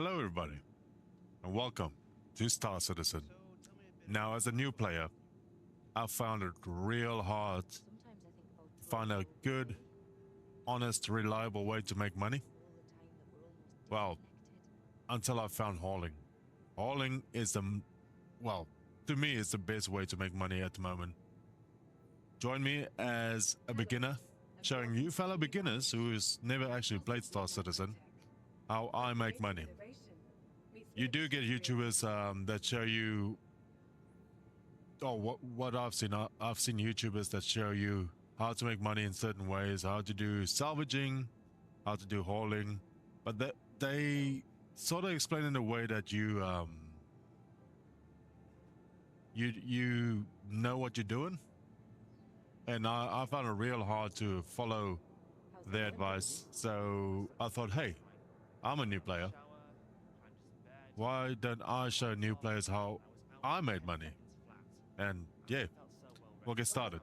Hello everybody, and welcome to Star Citizen. Now, as a new player, I found it real hard to find a good, honest, reliable way to make money. Well, until I found hauling. Hauling is well, to me, it's the best way to make money at the moment. Join me as a beginner, showing you fellow beginners who's never actually played Star Citizen how I make money. You do get YouTubers that show you, what I've seen. I've seen YouTubers that show you how to make money in certain ways, how to do salvaging, how to do hauling, but they sort of explain in a way that you know what you're doing, and I found it real hard to follow their advice. So I thought, hey, I'm a new player. Why don't I show new players how I made money? And yeah, we'll get started.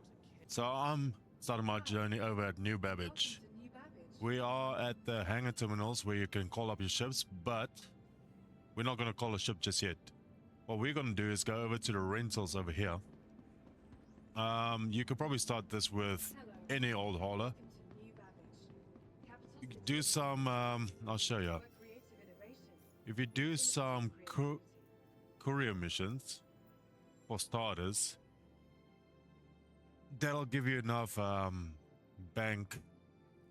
So I'm starting my journey over at New Babbage. We are at the hangar terminals where you can call up your ships, but we're not going to call a ship just yet. What we're going to do is go over to the rentals over here. You could probably start this with any old hauler. You could do some, I'll show you. If you do some courier missions, for starters, that'll give you enough bank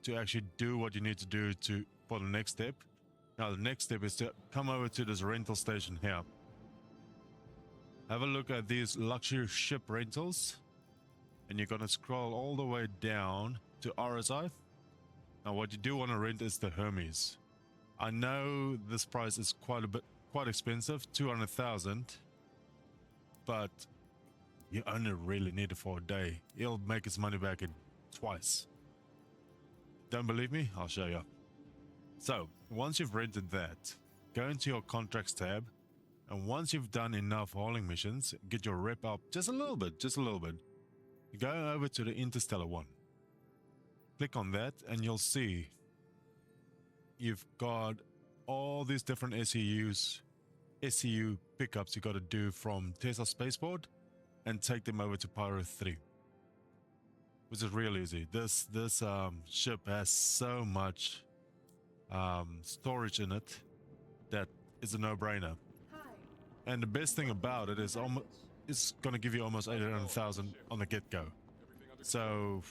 to actually do what you need to do for the next step. Now the next step is to come over to this rental station here. Have a look at these luxury ship rentals, and you're gonna scroll all the way down to RSI. Now what you do want to rent is the Hermes. I know this price is quite expensive, 200,000, but you only really need it for a day. It'll make its money back in twice. Don't believe me? I'll show you. So once you've rented that, go into your contracts tab, and once you've done enough hauling missions, get your rep up just a little bit. You go over to the Interstellar one. Click on that, and you'll see you've got all these different SCU pickups you got to do from Tesla Spaceport and take them over to Pyro 3, which is real easy. This ship has so much storage in it that it's a no-brainer. And the best thing about it is it's going to give you almost 800,000 on the get-go. So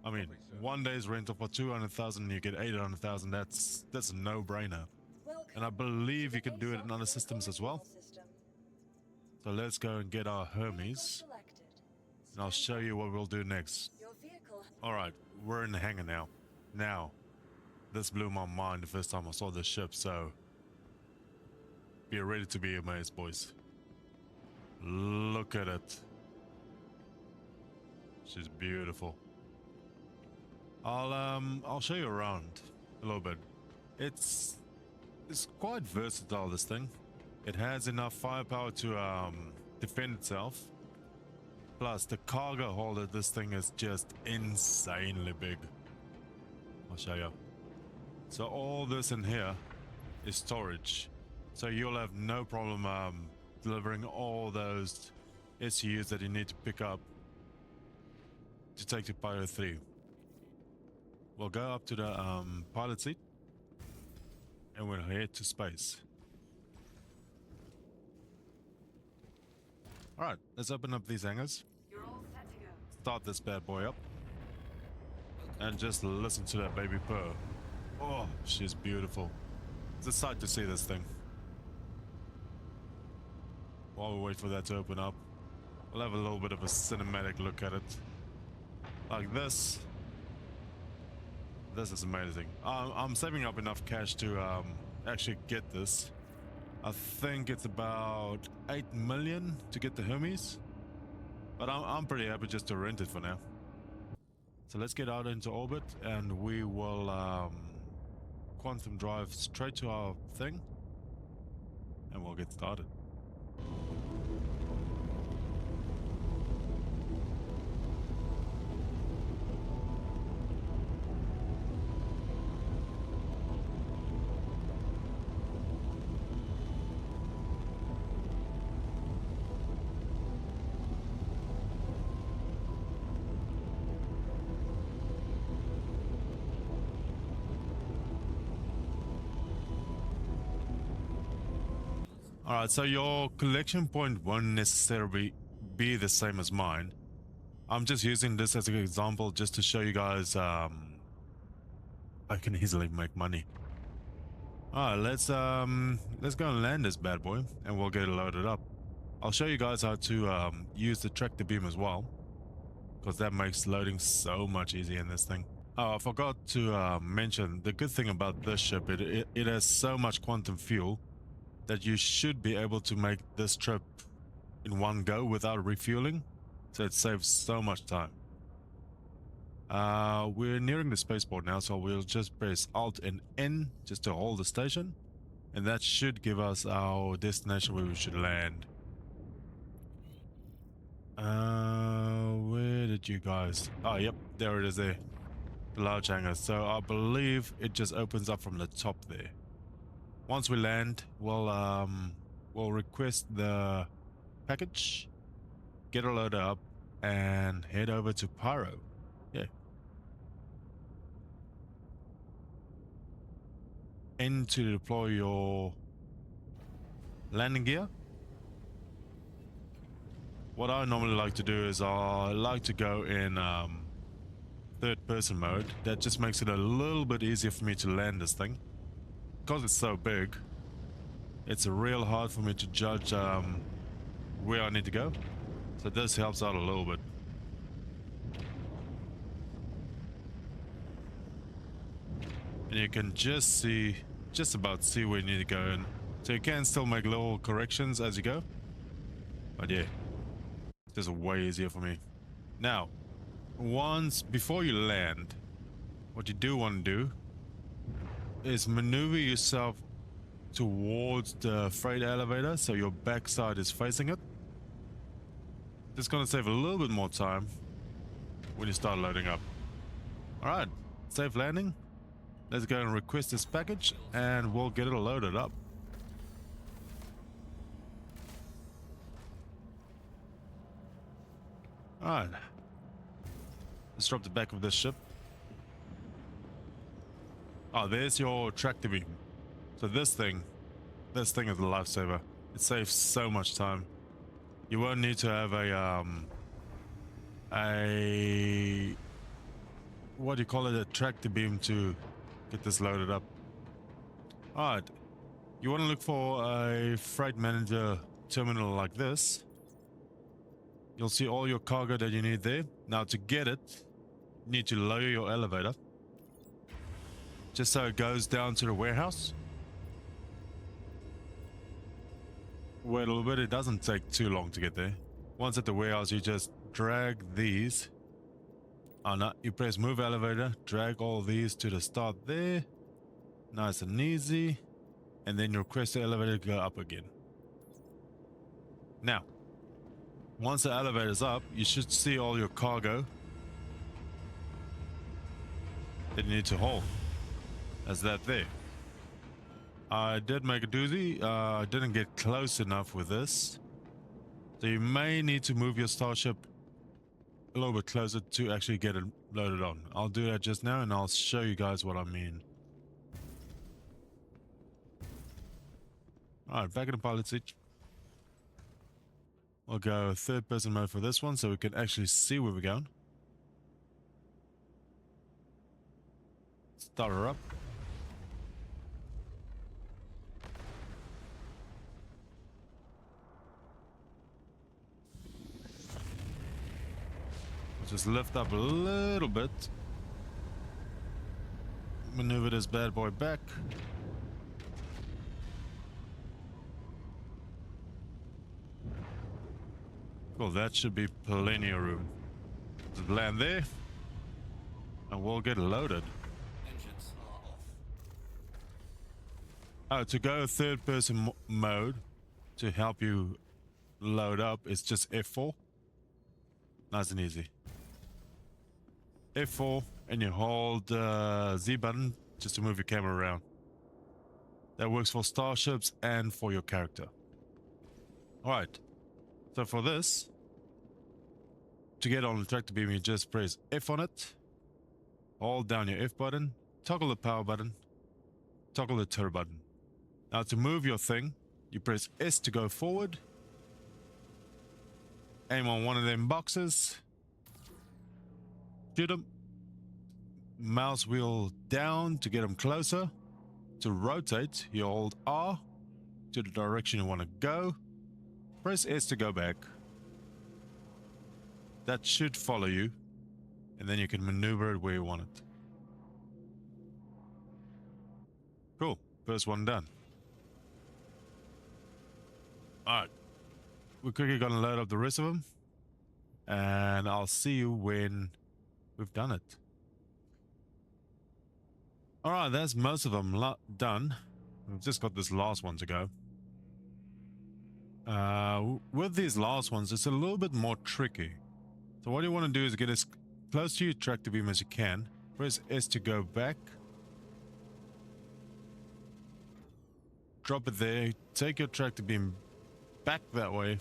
I mean, one day's rental for 200,000, you get 800,000. That's a no-brainer. And I believe you can do it in other systems as well. So let's go and get our Hermes, and I'll show you what we'll do next. Alright, we're in the hangar now. Now, this blew my mind the first time I saw this ship, so be ready to be amazed, boys. Look at it. She's beautiful. I'll show you around a little bit. It's quite versatile, this thing. It has enough firepower to defend itself. Plus the cargo hold of this thing is just insanely big. I'll show you. So all this in here is storage. So you'll have no problem delivering all those SUs that you need to pick up to take to Pyro 3. We'll go up to the pilot seat, and we'll head to space. Alright, let's open up these hangars. You're all set to go. Start this bad boy up. And just listen to that baby purr. Oh, she's beautiful. It's a sight to see this thing. While we wait for that to open up, we'll have a little bit of a cinematic look at it. Like this. This is amazing. I'm saving up enough cash to actually get this. I think it's about 8 million to get the Hermes, but I'm pretty happy just to rent it for now. So let's get out into orbit, and we will quantum drive straight to our thing, and we'll get started. All right, so your collection point won't necessarily be the same as mine. I'm just using this as an example just to show you guys I can easily make money. All right, let's go and land this bad boy and we'll get it loaded up. I'll show you guys how to use the tractor beam as well, because that makes loading so much easier in this thing. Oh, I forgot to mention the good thing about this ship. It has so much quantum fuel that you should be able to make this trip in one go without refueling, so it saves so much time. We're nearing the spaceport now, so we'll just press Alt and N just to hold the station, and that should give us our destination where we should land. Where did you guys? Oh, yep, there it is there. The large hangar. So I believe it just opens up from the top there. Once we land, we'll request the package, get a load up, and head over to Pyro. Yeah. And to deploy your landing gear. What I normally like to do is I like to go in third person mode. That just makes it a little bit easier for me to land this thing. Because it's so big, it's real hard for me to judge where I need to go. So this helps out a little bit. And you can just about see where you need to go in. So you can still make little corrections as you go. But yeah, this is way easier for me. Now, before you land, what you do want to do is maneuver yourself towards the freight elevator so your backside is facing it. This is going to save a little bit more time when you start loading up. Alright, safe landing. Let's go and request this package and we'll get it loaded up. Alright, let's drop the back of this ship. Oh, there's your tractor beam. So this thing is a lifesaver. It saves so much time. You won't need to have what do you call it, a tractor beam to get this loaded up. Alright, you want to look for a freight manager terminal like this. You'll see all your cargo that you need there. Now to get it, you need to lower your elevator just so it goes down to the warehouse. Wait a little bit, it doesn't take too long to get there. Once at the warehouse, you just drag these. Oh no, you press move elevator, drag all these to the start there. Nice and easy. And then you request the elevator to go up again. Now, once the elevator's up, you should see all your cargo that you need to haul. As that there. I did make a doozy. I didn't get close enough with this. So you may need to move your starship a little bit closer to actually get it loaded on. I'll do that just now and I'll show you guys what I mean. Alright, back in the pilot seat. We'll go third person mode for this one so we can actually see where we're going. Start her up. Just lift up a little bit. Maneuver this bad boy back. Well, that should be plenty of room. Just land there, and we'll get loaded. Engines are off. Oh, to go third person mode to help you load up, it's just F4. Nice and easy. F4 and you hold Z button just to move your camera around. That works for starships and for your character. Alright, so for this, to get on the tractor beam, you just press F on it, hold down your F button, toggle the power button, toggle the turbo button. Now to move your thing, You press S to go forward. Aim on one of them boxes. Shoot them. Mouse wheel down to get them closer. To rotate, you hold R to the direction you want to go. Press S to go back. That should follow you, and then you can maneuver it where you want it. Cool, first one done. Alright, we're quickly gonna load up the rest of them, and I'll see you when we've done it. Alright, that's most of them done. We've just got this last one to go. With these last ones, it's a little bit more tricky. So what you want to do is get as close to your tractor beam as you can. Press S to go back. Drop it there. Take your tractor beam back that way.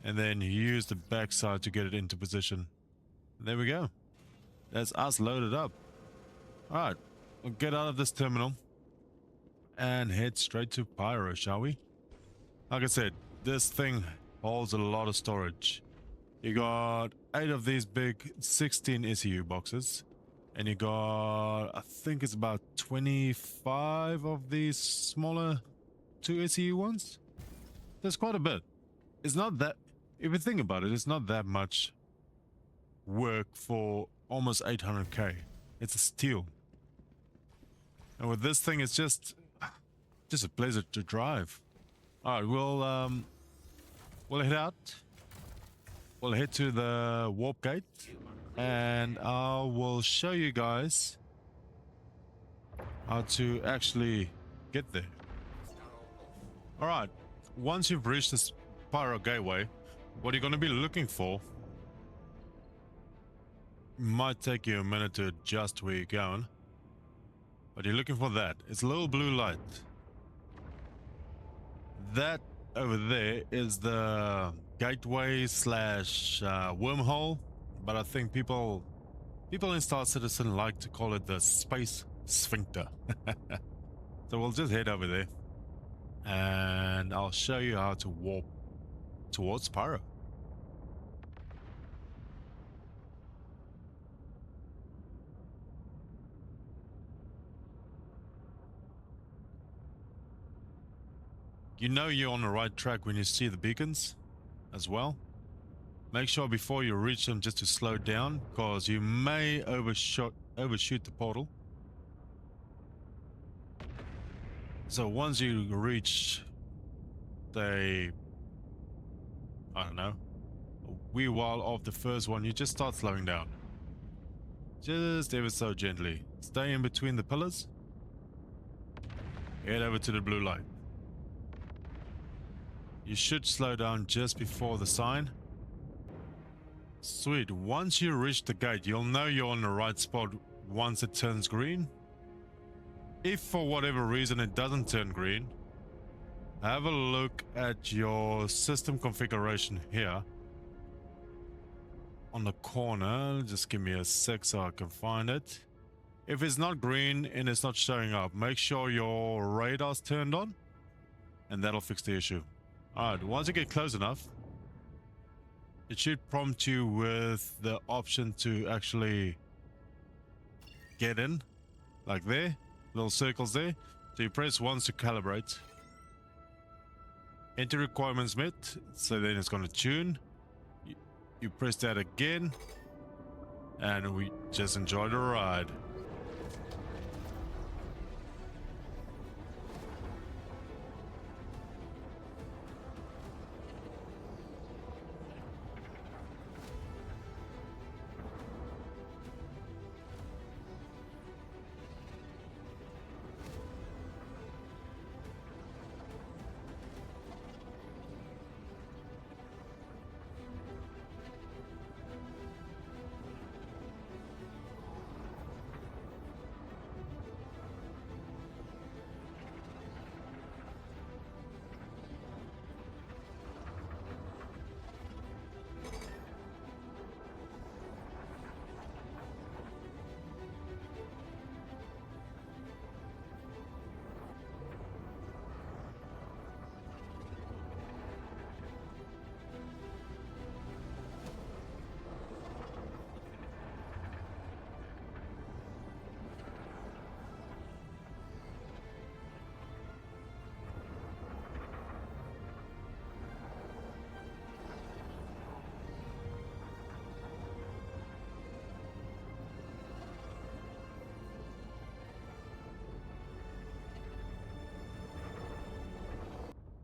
And then use the backside to get it into position. And there we go. That's us loaded up. Alright, we'll get out of this terminal and head straight to Pyro, shall we? Like I said, this thing holds a lot of storage. You got 8 of these big 16 SEU boxes, and you got, I think it's about 25 of these smaller 2 SEU ones. There's quite a bit. It's not that, if you think about it, it's not that much work for almost 800k. It's a steal. And with this thing, it's just a pleasure to drive. All right, we'll head out. We'll head to the warp gate, and I will show you guys how to actually get there. All right, once you've reached this Pyro gateway, what you're going to be looking for might take you a minute to adjust where you're going, but you're looking for that. It's a little blue light. That over there is the gateway slash wormhole, but I think people in Star Citizen like to call it the space sphincter. So we'll just head over there, and I'll show you how to warp towards Pyro. You know you're on the right track when you see the beacons as well. Make sure before you reach them just to slow down, because you may overshoot the portal. So once you reach I don't know, a wee while off the first one, you just start slowing down. Just ever so gently. Stay in between the pillars. Head over to the blue light. You should slow down just before the sign. Sweet. Once you reach the gate, you'll know you're on the right spot once it turns green. If for whatever reason it doesn't turn green, have a look at your system configuration here on the corner. Just give me a sec so I can find it. If it's not green and it's not showing up, make sure your radar's turned on, and that'll fix the issue. Alright, once you get close enough, it should prompt you with the option to actually get in, like there, little circles there. So you press once to calibrate. Enter requirements met, so then it's going to tune. You press that again, and we just enjoy the ride.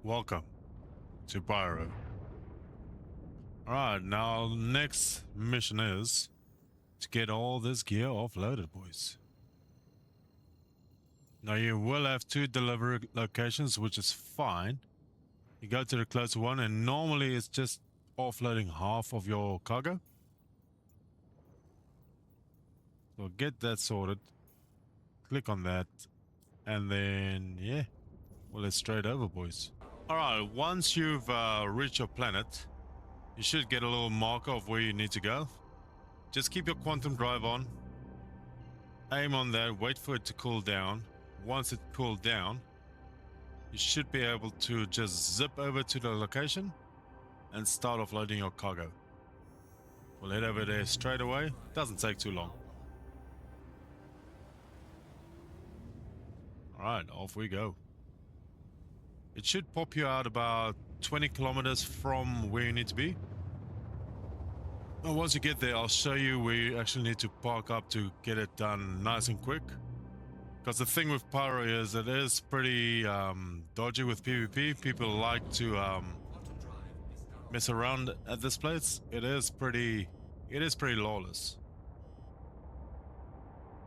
Welcome to Pyro. Alright, now next mission is to get all this gear offloaded, boys. Now you will have 2 delivery locations, which is fine. You go to the closer one and normally it's just offloading half of your cargo. So get that sorted. Click on that. And then, yeah, well, it's straight over, boys. Alright, once you've reached your planet, you should get a little marker of where you need to go. Just keep your quantum drive on. Aim on that, wait for it to cool down. Once it cooled down, you should be able to just zip over to the location and start offloading your cargo. We'll head over there straight away. Doesn't take too long. Alright, off we go. It should pop you out about 20 kilometers from where you need to be. And once you get there, I'll show you where you actually need to park up to get it done nice and quick. Because the thing with Pyro is it is pretty dodgy with PvP. People like to mess around at this place. It is pretty lawless.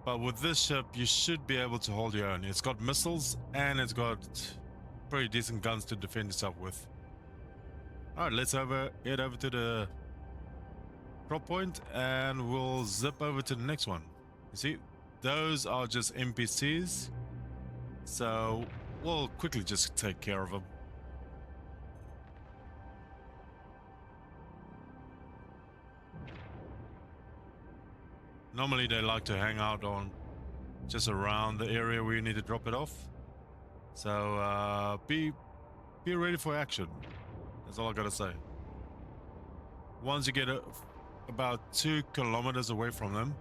But with this ship, you should be able to hold your own. It's got missiles and it's got pretty decent guns to defend itself with. Alright, let's head over to the drop point and we'll zip over to the next one. You see, those are just NPCs. So we'll quickly just take care of them. Normally they like to hang out on just around the area where you need to drop it off. So be ready for action. That's all I gotta say. Once you get about 2 kilometers away from them,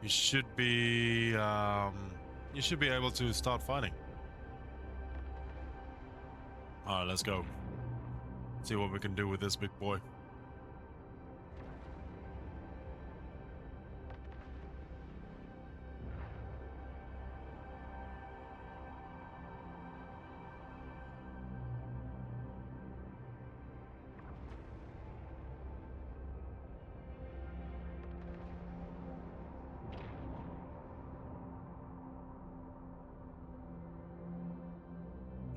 you should be able to start fighting. All right, let's go. See what we can do with this big boy.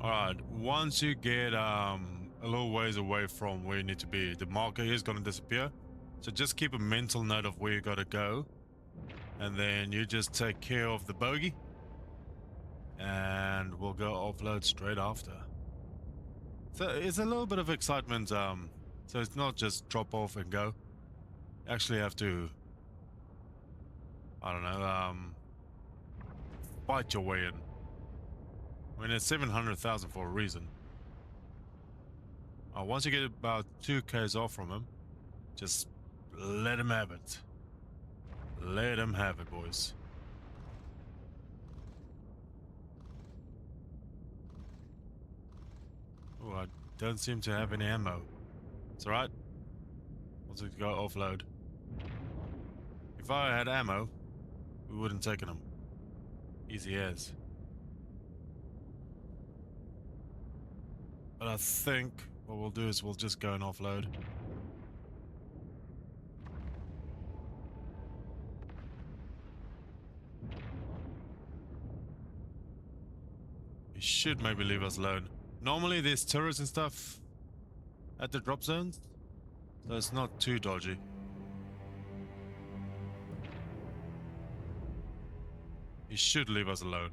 Alright, once you get a little ways away from where you need to be, the marker is going to disappear. So just keep a mental note of where you got to go. And then you just take care of the bogey. And we'll go offload straight after. So it's a little bit of excitement. So it's not just drop off and go. You actually have to, I don't know, fight your way in. I mean, it's 700,000 for a reason. Once you get about 2Ks off from him, just let him have it. Let him have it, boys. Oh, I don't seem to have any ammo. It's alright. Once we go offload. If I had ammo, we wouldn't taken him. Easy as. But I think what we'll do is we'll just go and offload. He should maybe leave us alone. Normally there's turrets and stuff at the drop zones, so it's not too dodgy. He should leave us alone.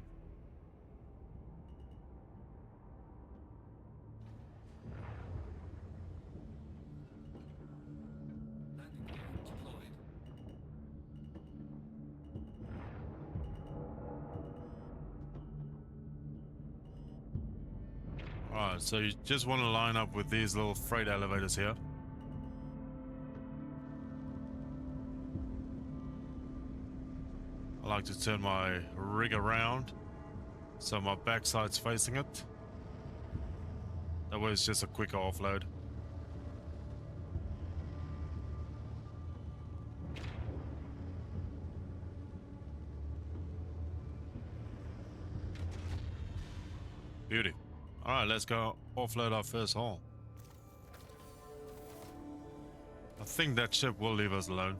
Alright, so you just want to line up with these little freight elevators here. I like to turn my rig around so my backside's facing it. That way it's just a quicker offload. Beauty. Alright, let's go offload our first haul. I think that ship will leave us alone.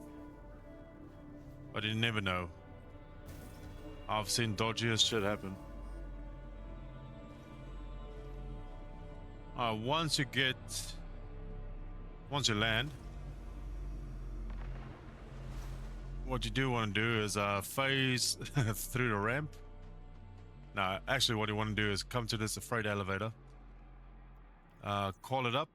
But you never know. I've seen dodgiest shit happen. Once you land, what you do want to do is phase through the ramp. No, actually what you want to do is come to this freight elevator, call it up,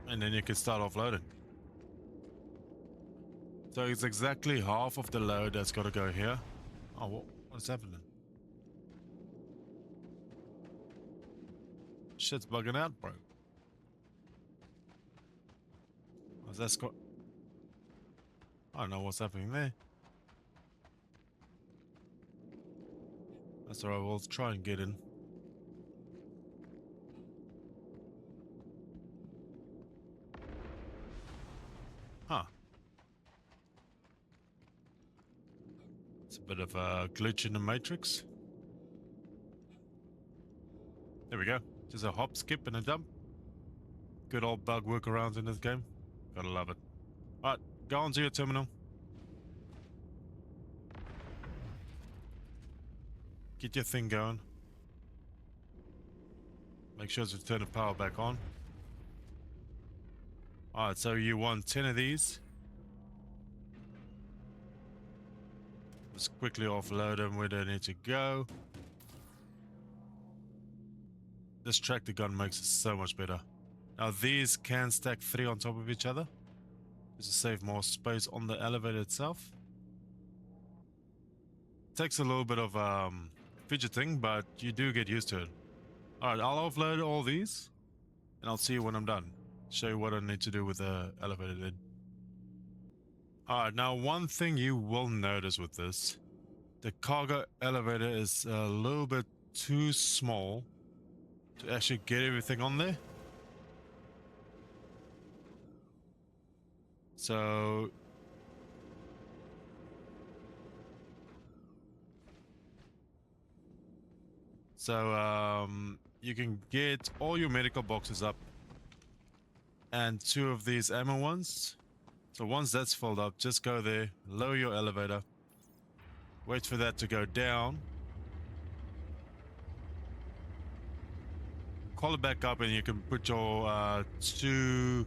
and then you can start offloading. So it's exactly half of the load that's got to go here. Oh, what's happening? Shit's bugging out, bro. What's that got? I don't know what's happening there. That's alright, we'll try and get in. Huh. It's a bit of a glitch in the matrix. There we go. Just a hop, skip, and a jump. Good old bug workarounds in this game. Gotta love it. Alright, go on to your terminal. Get your thing going. Make sure to turn the power back on. Alright, so you want 10 of these. Let's quickly offload them where they need to go. This tractor gun makes it so much better. Now these can stack 3 on top of each other, just to save more space on the elevator itself. Takes a little bit of fidgeting, but you do get used to it. Alright, I'll offload all these, and I'll see you when I'm done. Show you what I need to do with the elevator then. Alright, now one thing you will notice with this, the cargo elevator is a little bit too small to actually get everything on there. So you can get all your medical boxes up and 2 of these ammo ones. So once that's filled up, just go there, lower your elevator, wait for that to go down, call it back up, and you can put your 2,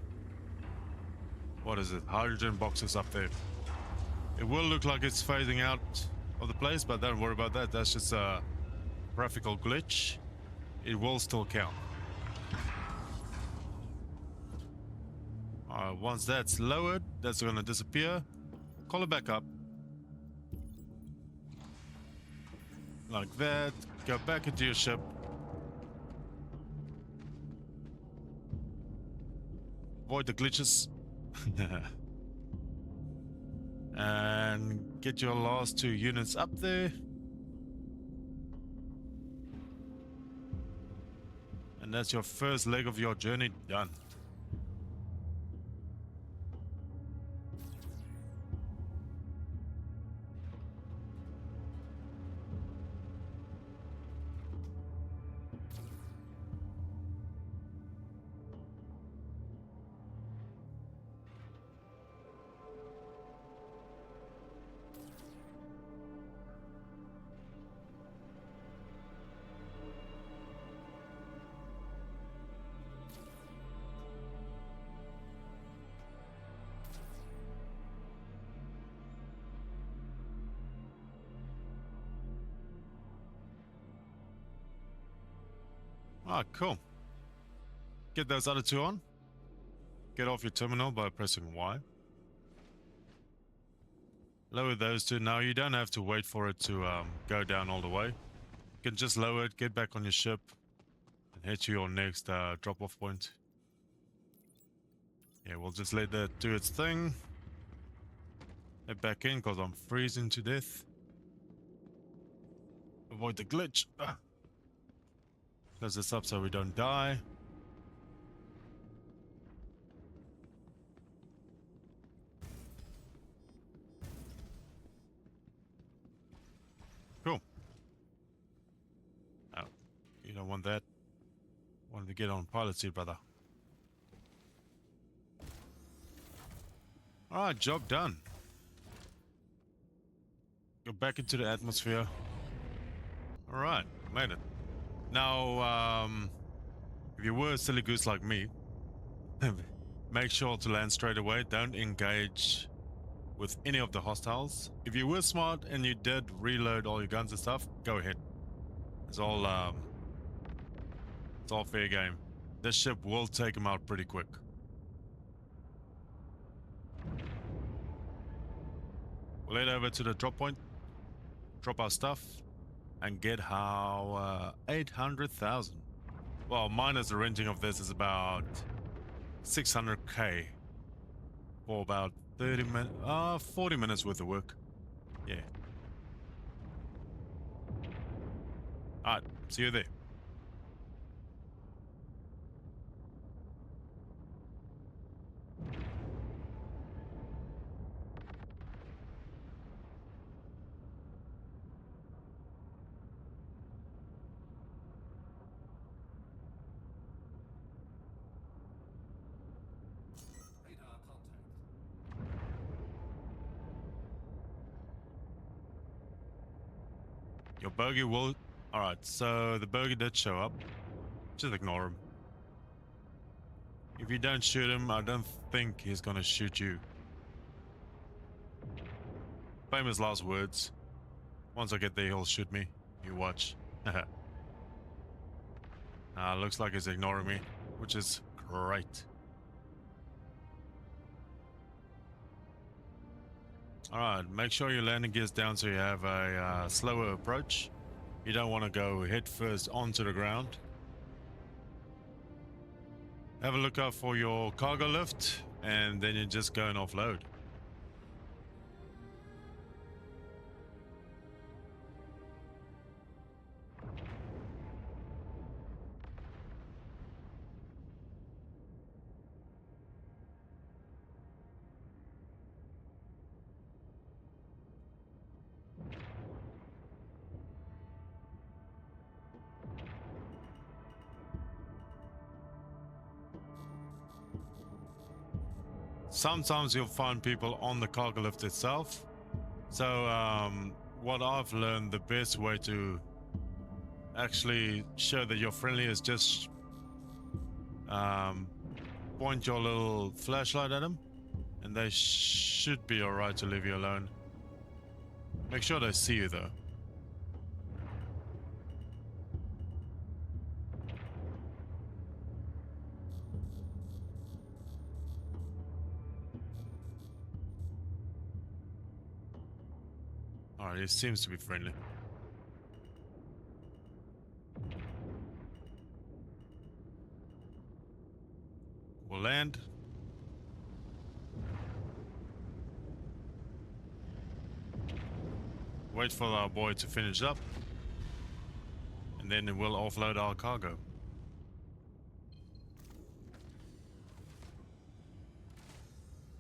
what is it, hydrogen boxes up there. It will look like it's phasing out of the place, but don't worry about that. That's just a graphical glitch. It will still count. Once that's lowered, that's going to disappear. Call it back up. Like that. Go back into your ship. Avoid the glitches. And get your last 2 units up there. And that's your first leg of your journey done. Ah, cool. Get those other 2 on. Get off your terminal by pressing Y. Lower those 2. Now you don't have to wait for it to go down all the way. You can just lower it, get back on your ship, and head to your next drop-off point. Yeah, we'll just let that do its thing. Head back in because I'm freezing to death. Avoid the glitch. Close this up so we don't die. want that. Wanted to get on pilot seat, brother. Alright, job done. Go back into the atmosphere. Alright, made it. Now, if you were a silly goose like me, make sure to land straight away. Don't engage with any of the hostiles. If you were smart and you did reload all your guns and stuff, go ahead. It's all fair game. This ship will take them out pretty quick. We'll head over to the drop point, drop our stuff, and get how 800,000. Well, minus the renting of this is about 600k for about 40 minutes worth of work. Yeah. Alright, see you there. Radar contact. Your bogey will... Alright, so the bogey did show up. Just ignore him. If you don't shoot him, I don't think he's gonna shoot you. Famous last words. Once I get there, he'll shoot me. You watch. Looks like he's ignoring me, which is great. Alright, make sure your landing gear's down so you have a slower approach. You don't want to go head first onto the ground. Have a look out for your cargo lift, and then you just go and offload. Sometimes you'll find people on the cargo lift itself. So what I've learned, the best way to actually show that you're friendly is just point your little flashlight at them, and they should be alright to leave you alone. Make sure they see you though. Alright, it seems to be friendly. We'll land. Wait for our boy to finish up. And then we'll offload our cargo.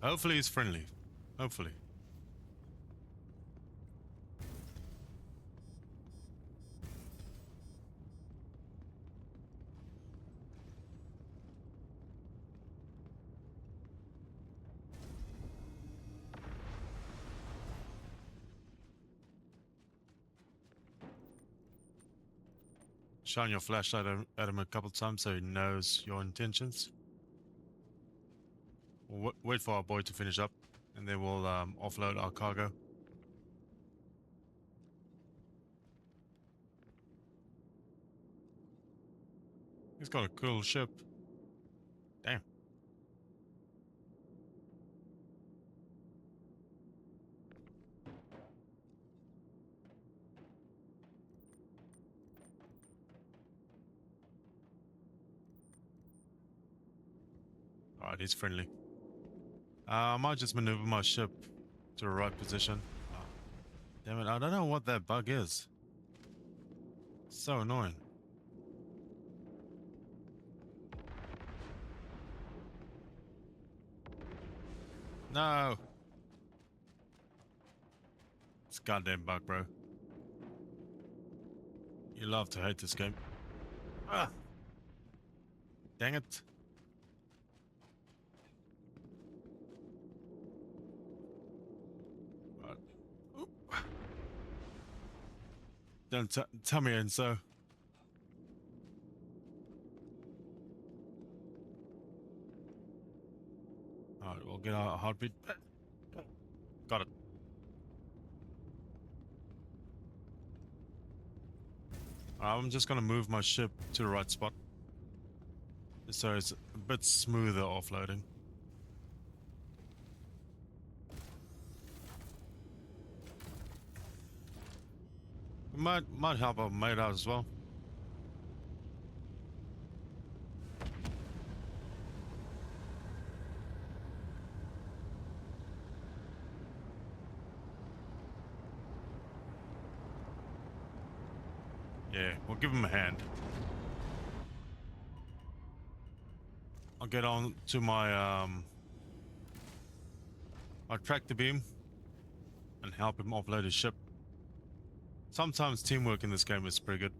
Hopefully he's friendly. Hopefully. Shine your flashlight at him a couple times so he knows your intentions. We'll wait for our boy to finish up, and then we'll offload our cargo. He's got a cool ship. Damn. Alright, he's friendly. I might just maneuver my ship to the right position. Oh, damn it, I don't know what that bug is. So annoying. No! It's a goddamn bug, bro. You love to hate this game. Ah, dang it. Right. Oop. Don't tell me, and so. Alright, we'll get our heartbeat. Got it. I'm just gonna move my ship to the right spot, so it's a bit smoother offloading. It might help our mate out as well. Yeah, we'll give him a hand. I'll get on to my tractor beam and help him offload his ship. Sometimes teamwork in this game is pretty good.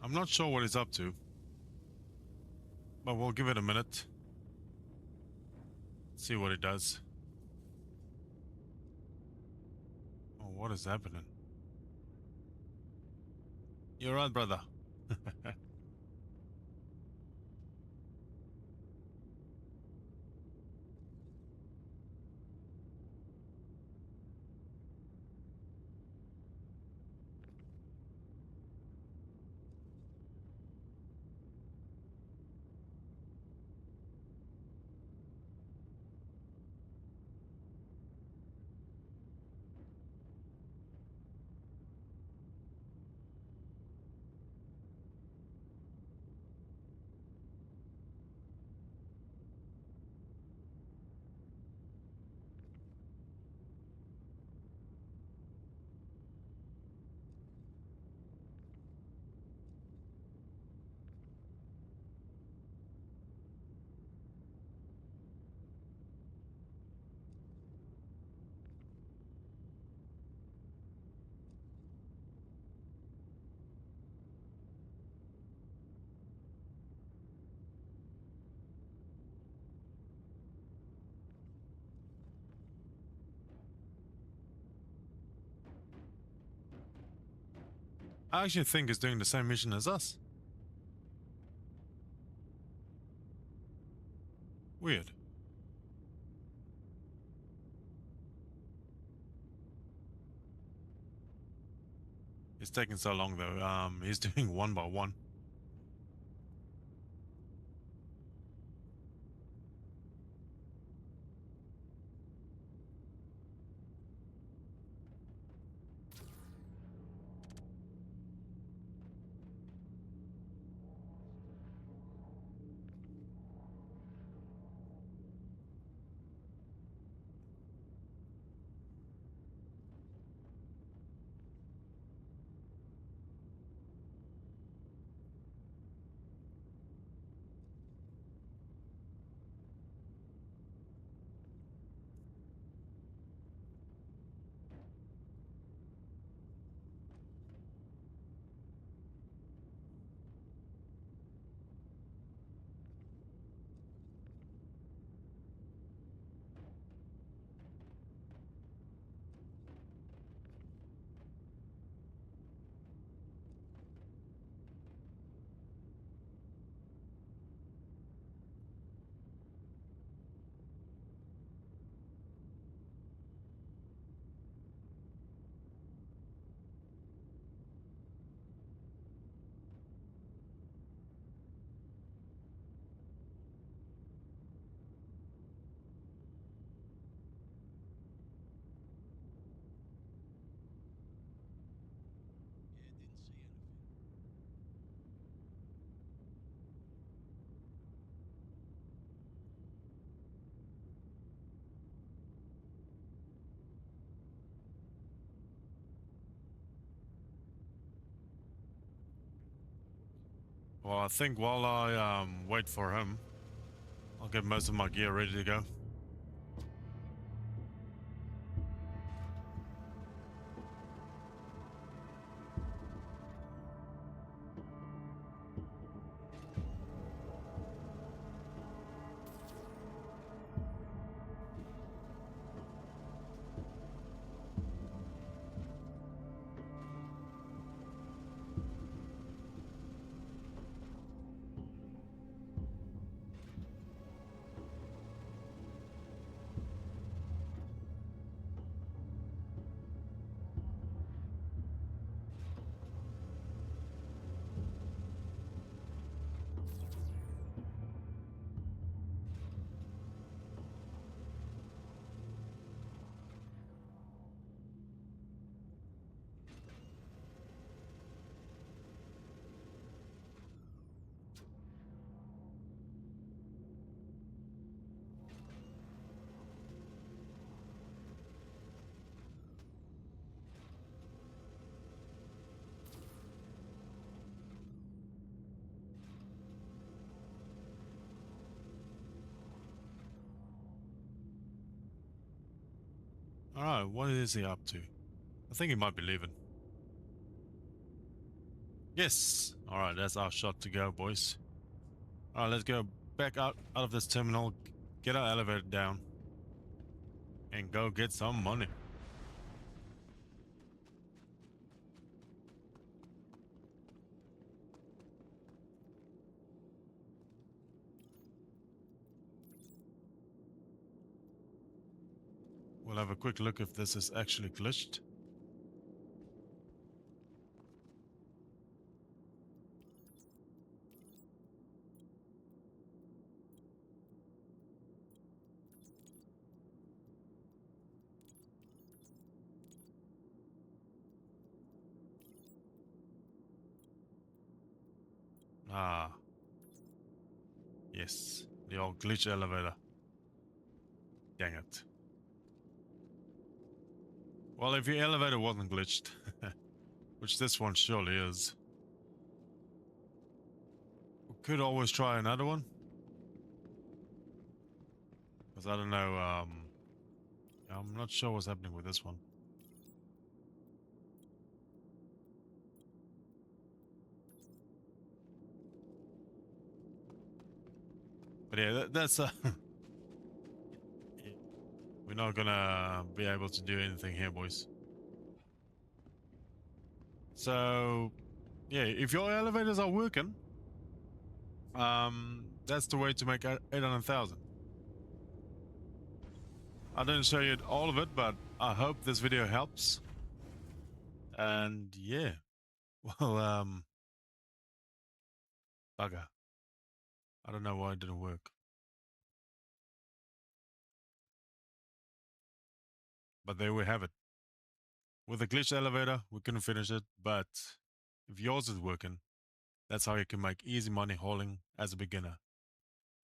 I'm not sure what he's up to, but we'll give it a minute. See what he does. Oh, what is happening? You're right, brother. I actually think he's doing the same mission as us. Weird. It's taking so long though. He's doing one by one. Well, I think while I wait for him, I'll get most of my gear ready to go. All right, what is he up to? I think he might be leaving. Yes. All right, that's our shot to go, boys. All right, let's go back out of this terminal, get our elevator down, and go get some money. We'll have a quick look if this is actually glitched. Ah, yes, the old glitch elevator. Dang it. Well, if your elevator wasn't glitched, which this one surely is, we could always try another one. Because I don't know, I'm not sure what's happening with this one. But yeah, that's we're not gonna be able to do anything here, boys. So yeah, if your elevators are working, that's the way to make 800,000. I didn't show you all of it, but I hope this video helps. And yeah, well, bugger. I don't know why it didn't work. But there we have it. With a glitch elevator, we couldn't finish it, but if yours is working, that's how you can make easy money hauling as a beginner.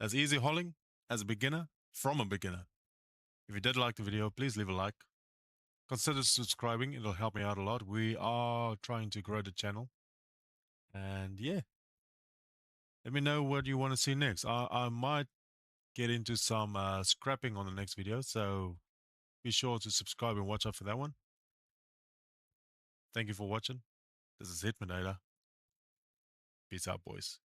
That's easy hauling as a beginner from a beginner. If you did like the video, please leave a like. Consider subscribing, it'll help me out a lot. We are trying to grow the channel. And yeah, let me know what you want to see next. I might get into some scrapping on the next video, so be sure to subscribe and watch out for that one. Thank you for watching. This is Hitmanator. Peace out, boys.